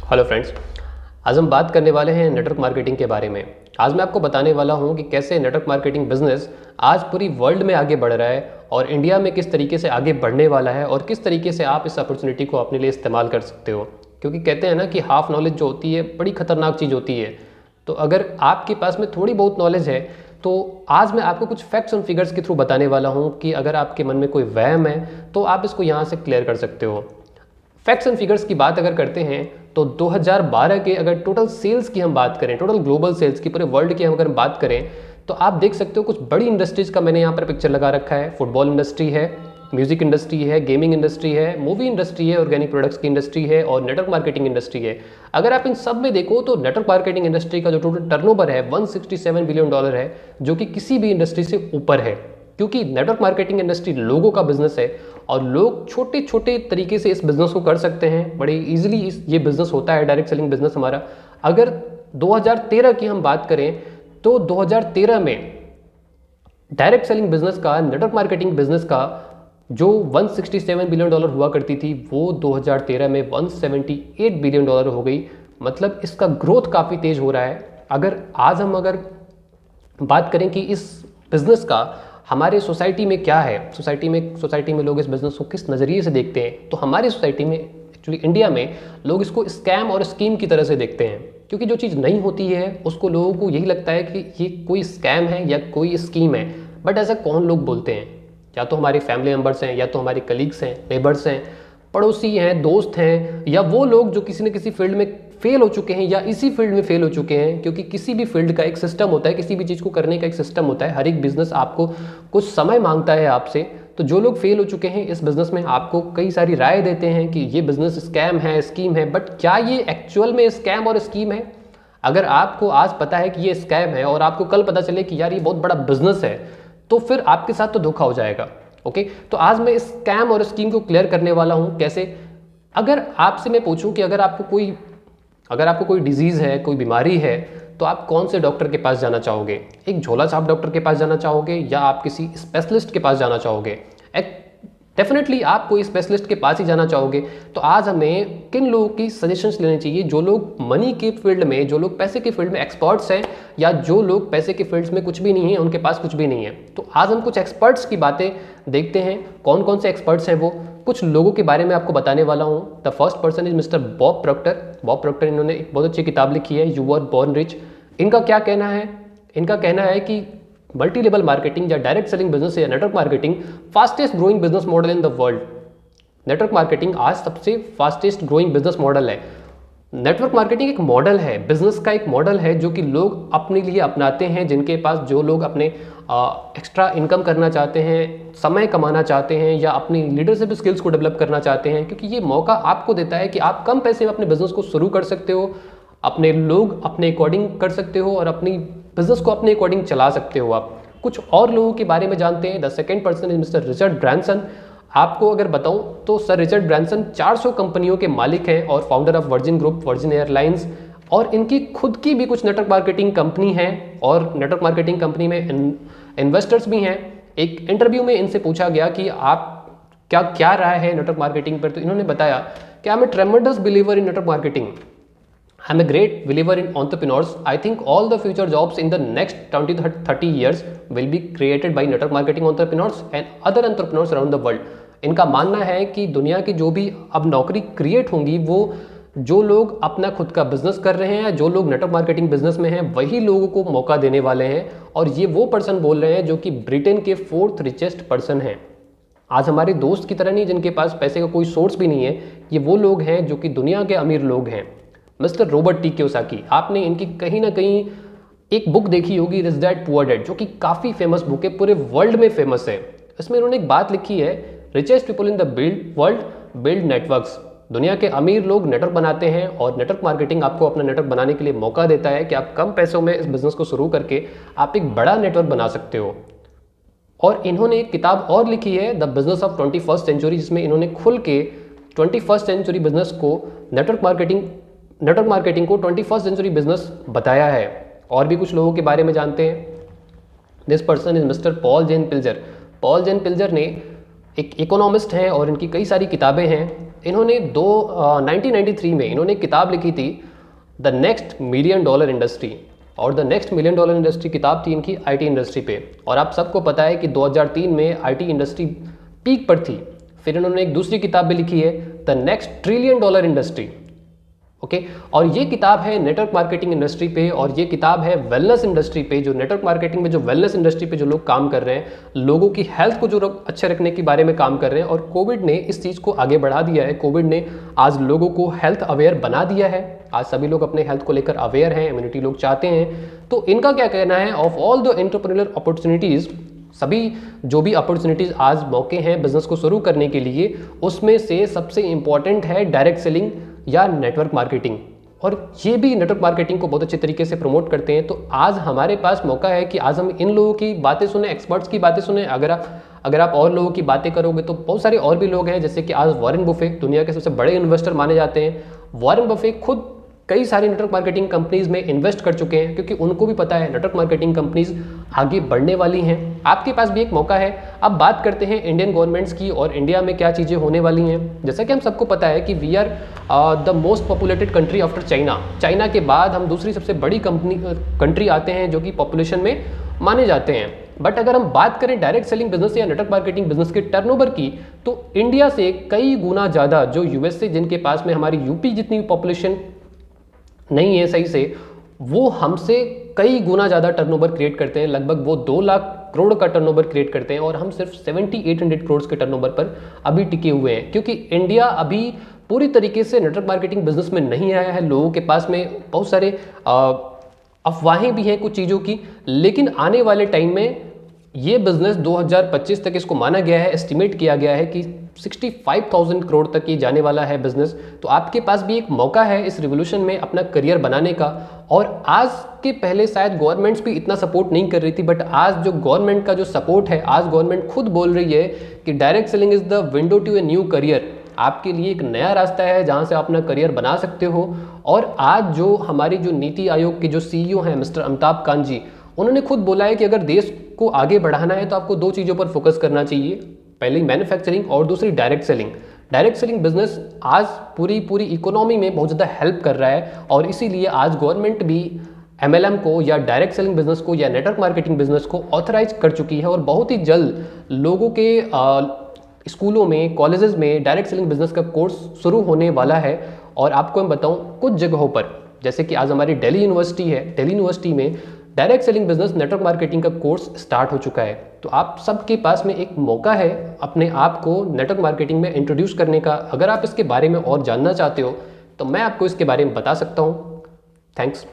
Hello friends, आज हम बात करने वाले हैं नेटवर्क मार्केटिंग के बारे में। आज मैं आपको बताने वाला हूं कि कैसे नेटवर्क मार्केटिंग बिजनेस आज पूरी वर्ल्ड में आगे बढ़ रहा है और इंडिया में किस तरीके से आगे बढ़ने वाला है और किस तरीके से आप इस अपॉर्चुनिटी को अपने लिए इस्तेमाल कर सकते हो। क्योंकि कहते हैं ना कि हाफ नॉलेज जो होती है बड़ी खतरनाक चीज़ होती है। तो अगर आपके पास में थोड़ी बहुत नॉलेज है तो आज मैं आपको कुछ फैक्ट्स और फिगर्स के थ्रू बताने वाला हूँ कि अगर आपके मन में कोई वहम है तो आप इसको यहाँ से क्लियर कर सकते हो। फैक्ट्स एंड फिगर्स की बात अगर करते हैं तो 2012 के अगर टोटल सेल्स की हम बात करें, टोटल ग्लोबल सेल्स की पूरे वर्ल्ड की हम अगर बात करें तो आप देख सकते हो कुछ बड़ी इंडस्ट्रीज का मैंने यहाँ पर पिक्चर लगा रखा है। फुटबॉल इंडस्ट्री है, म्यूजिक इंडस्ट्री है, गेमिंग इंडस्ट्री है, मूवी इंडस्ट्री है, ऑर्गेनिक प्रोडक्ट्स की इंडस्ट्री है और नेटवर्क मार्केटिंग इंडस्ट्री है। अगर आप इन सब में देखो तो नेटवर्क मार्केटिंग इंडस्ट्री का जो टोटल टर्नओवर है $167 बिलियन है, जो कि किसी भी इंडस्ट्री से ऊपर है। क्योंकि नेटवर्क मार्केटिंग इंडस्ट्री लोगों का बिजनेस है और लोग छोटे छोटे तरीके से इस बिजनेस को कर सकते हैं, बड़े इजीली ये बिजनेस होता है, डायरेक्ट सेलिंग बिजनेस हमारा। अगर 2013 की हम बात करें तो 2013 में डायरेक्ट सेलिंग बिजनेस का, नेटवर्क मार्केटिंग बिजनेस का जो $167 बिलियन हुआ करती थी वो 2013 में $178 बिलियन हो गई। मतलब इसका ग्रोथ काफ़ी तेज हो रहा है। अगर बात करें कि इस बिजनेस का हमारे सोसाइटी में क्या है, सोसाइटी में लोग इस बिज़नेस को किस नज़रिए से देखते हैं, तो हमारी सोसाइटी में एक्चुअली इंडिया में लोग इसको स्कैम और स्कीम की तरह से देखते हैं। क्योंकि जो चीज़ नहीं होती है उसको लोगों को यही लगता है कि ये कोई स्कैम है या कोई स्कीम है। बट ऐसा कौन लोग बोलते हैं? या तो हमारे फैमिली मेम्बर्स हैं, या तो हमारे कलीग्स हैं, नेबर्स हैं, पड़ोसी हैं, दोस्त हैं, या वो लोग जो किसी न किसी फील्ड में फेल हो चुके हैं या इसी फील्ड में फेल हो चुके हैं। क्योंकि किसी भी फील्ड का एक सिस्टम होता है, किसी भी चीज़ को करने का एक सिस्टम होता है। हर एक बिजनेस आपको कुछ समय मांगता है आपसे। तो जो लोग फेल हो चुके हैं इस बिजनेस में आपको कई सारी राय देते हैं कि ये बिजनेस स्कैम है, स्कीम है। बट क्या ये एक्चुअल में स्कैम और स्कीम है? अगर आपको आज पता है कि ये स्कैम है और आपको कल पता चले कि यार ये बहुत बड़ा बिजनेस है, तो फिर आपके साथ तो धोखा हो जाएगा। ओके, तो आज मैं इस स्कैम और स्कीम को क्लियर करने वाला हूँ। कैसे? अगर आपसे मैं पूछूं कि अगर आपको कोई डिजीज़ है, कोई बीमारी है, तो आप कौन से डॉक्टर के पास जाना चाहोगे? एक झोला छाप डॉक्टर के पास जाना चाहोगे या आप किसी स्पेशलिस्ट के पास जाना चाहोगे? डेफिनेटली आप कोई स्पेशलिस्ट के पास ही जाना चाहोगे। तो आज हमें किन लोगों की सजेशंस लेने चाहिए? जो लोग मनी के फील्ड में, जो लोग पैसे के फील्ड में एक्सपर्ट्स हैं, या जो लोग पैसे के फील्ड्स में कुछ भी नहीं है, उनके पास कुछ भी नहीं है। तो आज हम कुछ एक्सपर्ट्स की बातें देखते हैं। कौन कौन से एक्सपर्ट्स हैं वो कुछ लोगों के बारे में आपको बताने वाला हूँ। The first person is mister Bob Procter. इन्होंने एक बहुत अच्छी किताब लिखी है, यू वर बॉर्न रिच। इनका क्या कहना है? इनका कहना है कि मल्टी लेवल मार्केटिंग या डायरेक्ट सेलिंग बिजनेस या network marketing fastest growing business model in the world. Network marketing आज सबसे फास्टेस्ट ग्रोइंग बिजनेस मॉडल है। नेटवर्क मार्केटिंग एक मॉडल है, बिजनेस का एक मॉडल है जो कि लोग अपने लिए अपनाते हैं, जिनके पास, जो लोग अपने एक्स्ट्रा इनकम करना चाहते हैं, समय कमाना चाहते हैं या अपनी लीडरशिप स्किल्स को डेवलप करना चाहते हैं। क्योंकि ये मौका आपको देता है कि आप कम पैसे में अपने बिजनेस को शुरू कर सकते हो, अपने लोग अपने अकॉर्डिंग कर सकते हो और अपनी बिजनेस को अपने अकॉर्डिंग चला सकते हो। आप कुछ और लोगों के बारे में जानते हैं। The second person is mister Richard Branson. आपको अगर बताऊं तो सर रिचर्ड ब्रांसन 400 कंपनियों के मालिक हैं और founder of virgin group, virgin airlines, और इनकी खुद की भी कुछ नेटवर्क मार्केटिंग कंपनी है और नेटवर्क मार्केटिंग कंपनी में इन्वेस्टर्स भी हैं। एक इंटरव्यू में इनसे पूछा गया कि आप क्या राय है नेटवर्क मार्केटिंग पर, तो इन्होंने बताया कि I am a tremendous believer in network marketing. I am a great believer in entrepreneurs. I think all the future jobs in the next 20 to 30 years will be created by network marketing entrepreneurs and other entrepreneurs around the world. इनका मानना है कि दुनिया की जो भी अब नौकरी क्रिएट होंगी वो जो लोग अपना खुद का बिजनेस कर रहे हैं, जो लोग नेटवर्क मार्केटिंग बिजनेस में हैं, वही लोगों को मौका देने वाले हैं। और ये वो पर्सन बोल रहे हैं जो कि ब्रिटेन के 4th रिचेस्ट पर्सन हैं। आज हमारे दोस्त की तरह नहीं जिनके पास पैसे का कोई सोर्स भी नहीं है, ये वो लोग हैं जो कि दुनिया के अमीर लोग हैं। मिस्टर रॉबर्ट टी कियोसाकी, आपने इनकी कहीं ना कहीं एक बुक देखी होगी, रिच डैड पुअर डैड, जो कि काफ़ी फेमस बुक है, पूरे वर्ल्ड में फेमस है। इसमें उन्होंने एक बात लिखी है, richest people in the world build networks. दुनिया के अमीर लोग नेटवर्क बनाते हैं और नेटवर्क मार्केटिंग आपको अपना नेटवर्क बनाने के लिए मौका देता है कि आप कम पैसों में इस बिजनेस को शुरू करके आप एक बड़ा नेटवर्क बना सकते हो। और इन्होंने एक किताब और लिखी है, the business of 21st century, जिसमें इन्होंने खुल के 21st सेंचुरी बिजनेस को, नेटवर्क मार्केटिंग को 21st सेंचुरी बिजनेस बताया है। और भी कुछ लोगों के बारे में जानते हैं। This person is mister Paul Zane Pilzer ने एक इकोनॉमिस्ट हैं और इनकी कई सारी किताबें हैं। इन्होंने 1993 में इन्होंने एक किताब लिखी थी, the next million dollar industry. और the next million dollar industry किताब थी इनकी आईटी इंडस्ट्री पे। और आप सबको पता है कि 2003 में आईटी इंडस्ट्री पीक पर थी। फिर इन्होंने एक दूसरी किताब भी लिखी है, the next trillion dollar industry. Okay और ये किताब है नेटवर्क मार्केटिंग इंडस्ट्री पे, और ये किताब है वेलनेस इंडस्ट्री पे, जो नेटवर्क मार्केटिंग में जो वेलनेस इंडस्ट्री पे जो लोग काम कर रहे हैं, लोगों की हेल्थ को जो अच्छे रखने के बारे में काम कर रहे हैं। और कोविड ने इस चीज़ को आगे बढ़ा दिया है। कोविड ने आज लोगों को हेल्थ अवेयर बना दिया है। आज सभी लोग अपने हेल्थ को लेकर अवेयर हैं, इम्यूनिटी लोग चाहते हैं। तो इनका क्या कहना है, of all the entrepreneur opportunities, सभी जो भी अपॉर्चुनिटीज़ आज मौके हैं बिजनेस को शुरू करने के लिए, उसमें से सबसे इंपॉर्टेंट है डायरेक्ट सेलिंग या नेटवर्क मार्केटिंग। और ये भी नेटवर्क मार्केटिंग को बहुत अच्छे तरीके से प्रमोट करते हैं। तो आज हमारे पास मौका है कि आज हम इन लोगों की बातें सुने, एक्सपर्ट्स की बातें सुने। अगर आप और लोगों की बातें करोगे तो बहुत सारे और भी लोग हैं, जैसे कि आज वॉरेन बफे दुनिया के सबसे बड़े इन्वेस्टर माने जाते हैं। वॉरेन बफे खुद कई सारी नेटवर्क मार्केटिंग कंपनीज में इन्वेस्ट कर चुके हैं, क्योंकि उनको भी पता है नेटवर्क मार्केटिंग कंपनीज आगे बढ़ने वाली हैं। आपके पास भी एक मौका है। अब बात करते हैं इंडियन गवर्नमेंट्स की और इंडिया में क्या चीज़ें होने वाली हैं। जैसा कि हम सबको पता है कि we are the most populated country after China. China के बाद हम दूसरी सबसे बड़ी कंट्री आते हैं जो कि पॉपुलेशन में माने जाते हैं। बट अगर हम बात करें डायरेक्ट सेलिंग बिजनेस या नेटवर्क मार्केटिंग बिजनेस के टर्नओवर की, तो इंडिया से कई गुना ज़्यादा, जो यूएसए जिनके पास में हमारी यूपी जितनी पॉपुलेशन नहीं है सही से, वो हमसे कई गुना ज़्यादा टर्नओवर क्रिएट करते हैं। लगभग वो 2 लाख करोड़ का टर्नओवर क्रिएट करते हैं और हम सिर्फ 7,800 करोड़ के टर्नओवर पर अभी टिके हुए हैं, क्योंकि इंडिया अभी पूरी तरीके से नेटवर्क मार्केटिंग बिजनेस में नहीं आया है। लोगों के पास में बहुत सारे अफवाहें भी हैं कुछ चीज़ों की, लेकिन आने वाले टाइम में ये बिजनेस 2025 तक इसको माना गया है, एस्टिमेट किया गया है कि 65,000 करोड़ तक ये जाने वाला है बिजनेस। तो आपके पास भी एक मौका है इस रिवोल्यूशन में अपना करियर बनाने का। और आज के पहले शायद गवर्नमेंट्स भी इतना सपोर्ट नहीं कर रही थी, बट आज जो गवर्नमेंट का जो सपोर्ट है, आज गवर्नमेंट खुद बोल रही है कि direct selling is the window to a new career. आपके लिए एक नया रास्ता है जहां से आप अपना करियर बना सकते हो। और आज जो हमारी जो नीति आयोग के जो सीईओ हैं मिस्टर अमिताभ कांत जी, उन्होंने खुद बोला है कि अगर देश को आगे बढ़ाना है तो आपको 2 चीज़ों पर फोकस करना चाहिए, पहली मैन्युफैक्चरिंग और दूसरी direct selling. Direct selling business आज पूरी इकोनॉमी में बहुत ज़्यादा हेल्प कर रहा है, और इसीलिए आज गवर्नमेंट भी एमएलएम को या डायरेक्ट सेलिंग बिजनेस को या नेटवर्क मार्केटिंग बिजनेस को ऑथराइज कर चुकी है। और बहुत ही जल्द लोगों के स्कूलों में, कॉलेजेस में डायरेक्ट सेलिंग बिजनेस का कोर्स शुरू होने वाला है। और आपको मैं बताऊं, कुछ जगहों पर, जैसे कि आज हमारी दिल्ली यूनिवर्सिटी है, दिल्ली यूनिवर्सिटी में direct selling business network marketing का कोर्स स्टार्ट हो चुका है। तो आप सबके पास में एक मौका है अपने आप को नेटवर्क मार्केटिंग में इंट्रोड्यूस करने का। अगर आप इसके बारे में और जानना चाहते हो तो मैं आपको इसके बारे में बता सकता हूँ। थैंक्स।